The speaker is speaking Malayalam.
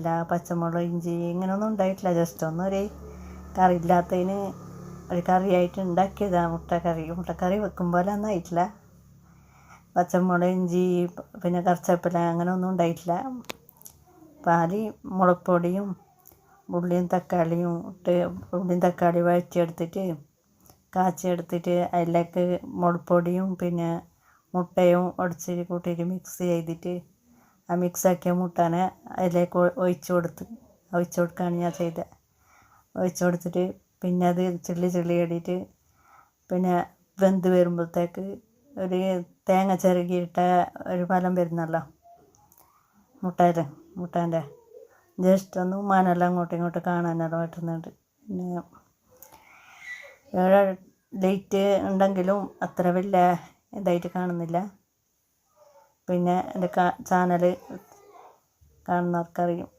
കറിവേപ്പില പച്ചമുളക് ഇഞ്ചി ഇങ്ങനെയൊന്നും ഉണ്ടായിട്ടില്ല. ജസ്റ്റ് ഒന്നൊരു കറി ഇല്ലാത്തതിന് ഒരു കറിയായിട്ട് ഉണ്ടാക്കിയതാണ് മുട്ടക്കറി വെക്കും പോലെ ഒന്നും ആയിട്ടില്ല. പച്ചമുളക് ഇഞ്ചി പിന്നെ കറിവേപ്പില അങ്ങനെ ഒന്നും ഉണ്ടായിട്ടില്ല. പാല് മുളക് പൊടിയും ഉള്ളിയും തക്കാളിയും ഇട്ട് ഉള്ളിയും തക്കാളി വഴറ്റിയെടുത്തിട്ട് കാച്ചിയെടുത്തിട്ട് അതിലേക്ക് മുളക് പൊടിയും പിന്നെ മുട്ടയും ഉടച്ച് കൂട്ടിയിട്ട് മിക്സ് ചെയ്തിട്ട് ആ മിക്സാക്കിയ മുട്ടനെ അതിലേക്ക് ഒഴിച്ച് കൊടുക്കുകയാണ് ഞാൻ ചെയ്തത്. ഒഴിച്ച് കൊടുത്തിട്ട് പിന്നെ അത് ചിള്ളി ഇട്ടിട്ട് പിന്നെ വെന്ത് വരുമ്പോഴത്തേക്ക് ഒരു തേങ്ങ ചിരകിയിട്ട ഒരു ഫലം വരുന്നല്ലോ മുട്ടേൻ്റെ ജസ്റ്റ് ഒന്ന് ഉമ്മാനെല്ലാം അങ്ങോട്ടും കാണാനെല്ലാം പറ്റുന്നുണ്ട്. പിന്നെ ലൈറ്റ് ഉണ്ടെങ്കിലും അത്ര വലിയ ഇതായിട്ട് കാണുന്നില്ല. പിന്നെ എൻ്റെ ചാനൽ കാണുന്നവർക്കറിയും.